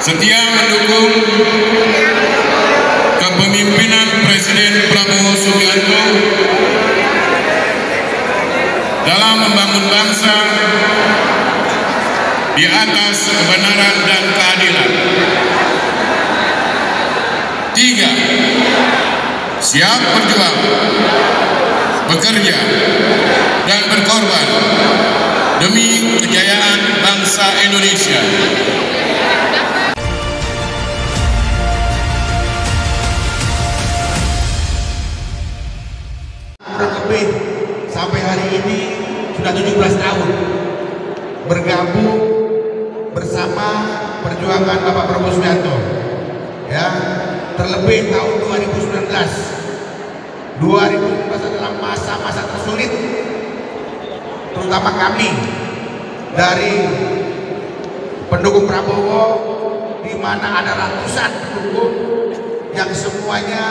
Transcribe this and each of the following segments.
setia mendukung kepemimpinan Presiden Prabowo Subianto dalam membangun bangsa di atas kebenaran dan keadilan. 3. Siap berjuang, bekerja, dan berkorban demi kejayaan bangsa Indonesia. Kurang lebih sampai hari ini sudah 17 tahun bergabung bersama perjuangan Bapak Prabowo Subianto. Ya, terlebih tahun 2019 adalah masa-masa tersulit, terutama kami dari pendukung Prabowo, di mana ada ratusan pendukung yang semuanya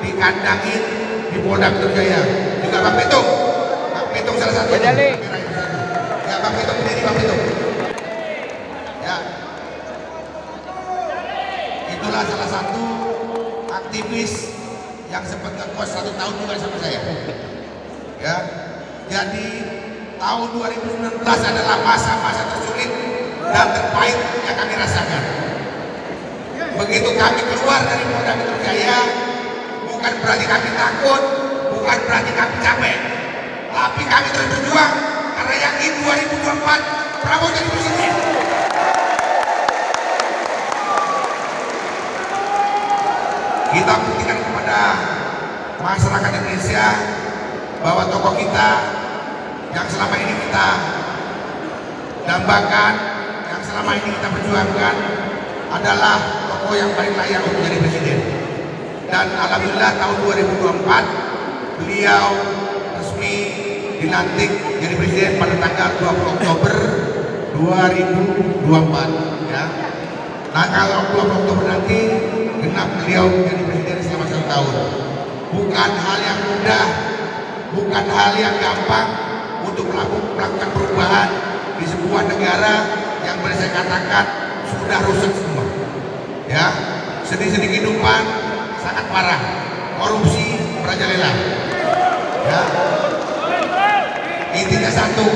dikandangin di Polda Metro Jaya. Juga Bang Petung salah satu. Ya, Bang Petung sendiri, Bang Petung. Ya, itulah salah satu aktivis yang sempat ngekos 1 tahun juga sama saya. Ya, jadi tahun 2019 adalah masa-masa tersulit dan terpahit yang kami rasakan. Begitu kami keluar dari Polda Metro Jaya, bukan berarti kami takut, bukan berarti kami capek, tapi kami terus berjuang karena yakin 2024 Prabowo jadi presiden. Kita buktikan kepada masyarakat Indonesia bahwa tokoh kita yang selama ini kita dambakan, yang selama ini kita perjuangkan adalah tokoh yang paling layak untuk menjadi presiden. Dan alhamdulillah tahun 2024 beliau resmi dilantik jadi presiden pada tanggal 20 Oktober 2024 ya. Nah, kalau 20 Oktober nanti genap beliau menjadi presiden selama 1 tahun. Bukan hal yang mudah, bukan hal yang gampang untuk melakukan perubahan di sebuah negara yang boleh saya katakan sudah rusak semua. Ya, sendi-sendi kehidupan sangat parah, korupsi merajalela. Ya, intinya satu,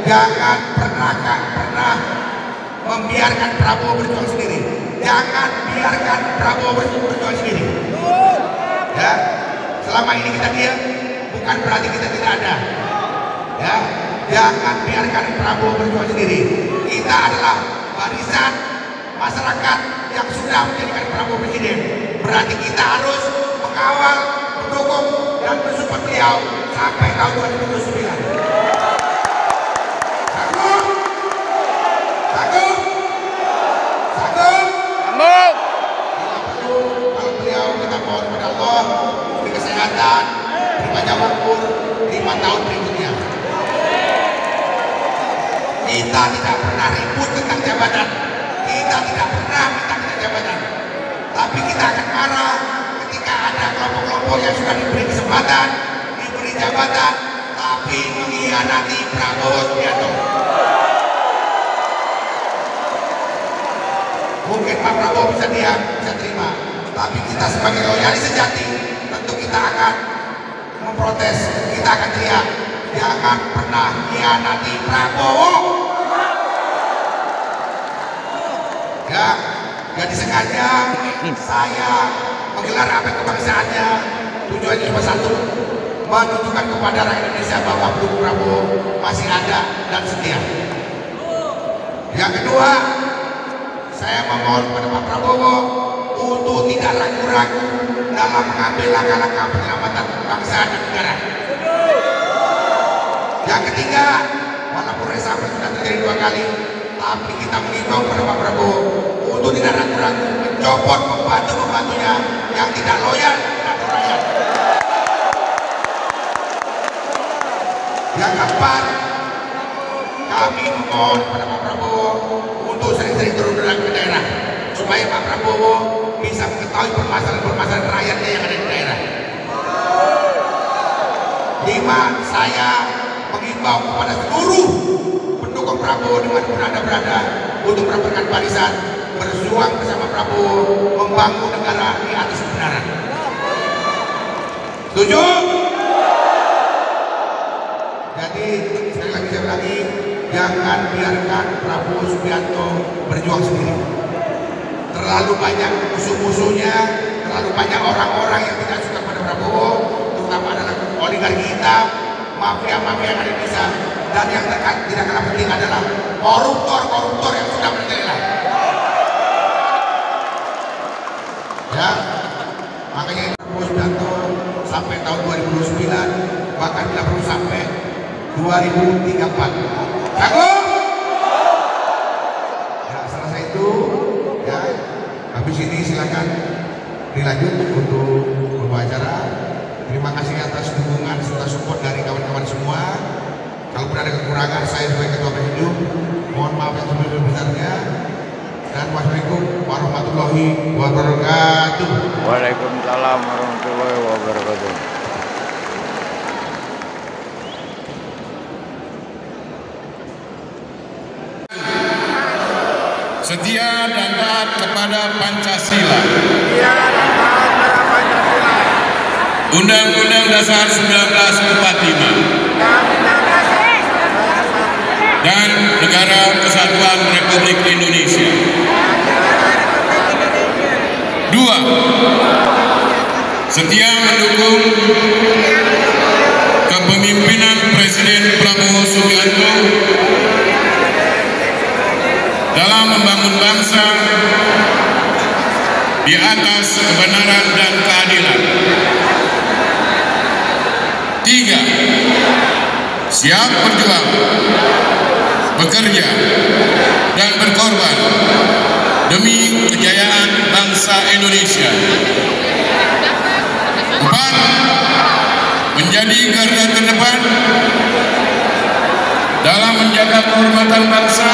jangan pernah membiarkan Prabowo berjuang sendiri. Jangan biarkan Prabowo berjuang sendiri. Ya, selama ini kita diam, bukan berarti kita tidak ada. Ya, jangan biarkan Prabowo berjuang sendiri. Kita adalah barisan masyarakat yang sudah menjadikan Prabowo presiden. Berarti kita harus mengawal, mendukung, dan mensupport beliau sampai tahun 2029. Kesehatan, berpanjang umur 5 tahun berikutnya. Kita tidak pernah ribut tentang jabatan, kita tidak pernah minta jabatan, tapi kita akan marah ketika ada kelompok-kelompok yang sudah diberi kesempatan, diberi jabatan, tapi mengkhianati Prabowo Subianto. Mungkin Pak Prabowo bisa diam, bisa terima, tapi kita sebagai loyalis sejati tentu kita akan memprotes, kita akan teriak, jangan pernah hianati Prabowo. Ya, jadi sengaja saya menggelar apa kebangsaannya, tujuannya cuma satu, menunjukkan kepada rakyat Indonesia bahwa pendukung Prabowo masih ada dan setia. Yang kedua, saya memohon kepada Pak Prabowo untuk tidak ragu-ragu dalam mengambil langkah-langkah penyelamatan bangsa dan negara. Yang ketiga, walaupun reshuffle sudah terjadi 2 kali, tapi kita mengimbau kepada Pak Prabowo untuk tidak ragu-ragu mencopot pembantu-pembantunya yang tidak loyal terhadap rakyat. Yang keempat, kami memohon kepada Pak Prabowo untuk sering-sering turun ke daerah supaya Pak Prabowo bisa mengetahui permasalahan-permasalahan rakyatnya yang ada di daerah. 5, saya mengimbau kepada seluruh pendukung Prabowo dimanapun Anda berada untuk merapikan barisan, berjuang bersama Prabowo membangun negara di atas kebenaran. Setuju? Jadi sekali lagi saya ulangi, jangan biarkan Prabowo Subianto berjuang sendiri. Terlalu banyak musuh-musuhnya, terlalu banyak orang-orang yang tidak suka pada Prabowo, terutama adalah oligarki hitam, mafia-mafia yang ada di Indonesia, dan yang tidak kalah penting adalah koruptor-koruptor yang sudah merajalela. Ya, makanya Prabowo Subianto sampai tahun 2029, bahkan bila perlu sampai 2034. Sanggup? Ya, selesai itu, ya, habis ini silakan dilanjut untuk pembicara. Terima kasih atas dukungan serta support dari kawan-kawan semua. Kalau ada kekurangan, saya sebagai Ketua Presidium mohon maaf yang sebesar-besarnya. Dan wassalamualaikum warahmatullahi wabarakatuh. Waalaikumsalam warahmatullahi wabarakatuh. Setia dan taat kepada Pancasila. Undang-Undang Dasar 1945 dan Negara Kesatuan Republik Indonesia. 2. Setia mendukung kepemimpinan Presiden Prabowo Subianto dalam membangun bangsa di atas kebenaran dan keadilan. 3. Siap berjuang, bekerja, dan berkorban demi kejayaan bangsa Indonesia. 4. Menjadi garda terdepan dalam menjaga kehormatan bangsa,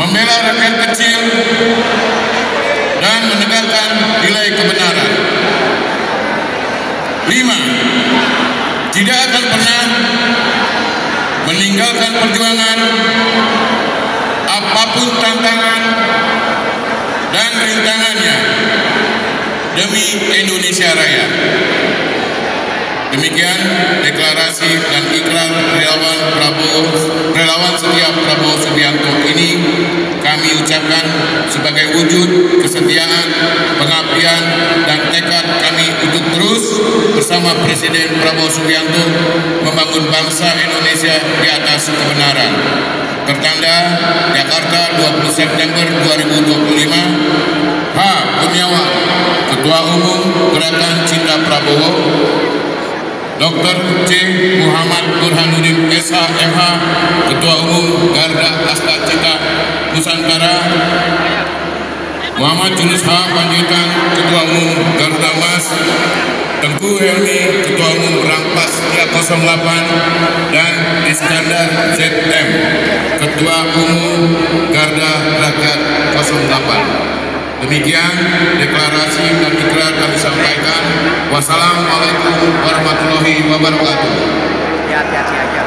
membela rakyat kecil, dan menegakkan nilai kebenaran. 5. Tidak akan pernah meninggalkan perjuangan apapun tantangan dan rintangannya demi Indonesia Raya. Demikian deklarasi dan ikrar relawan setia Prabowo Subianto ini kami ucapkan sebagai wujud kesetiaan, pengabdian, dan tekad kami untuk terus bersama Presiden Prabowo Subianto membangun bangsa Indonesia di atas kebenaran. Tertanda Jakarta 20 September 2025. H. Kurniawan, Ketua Umum Gerakan Cinta Prabowo. Dr. C. Muhammad Burhanuddin SH.MH, Ketua Umum Garda Asta Cita Nusantara. Muhammad Yunus H. Panjaitan, Ketua Umum Garuda Mas. Tengku Helmi, Ketua Umum Rampas Setia 08, dan Iskandar ZM, Ketua Umum Garda Rakyat 08. Demikian deklarasi dan ikrar kami sampaikan. Wassalamualaikum warahmatullahi wabarakatuh. Hati-hati aja.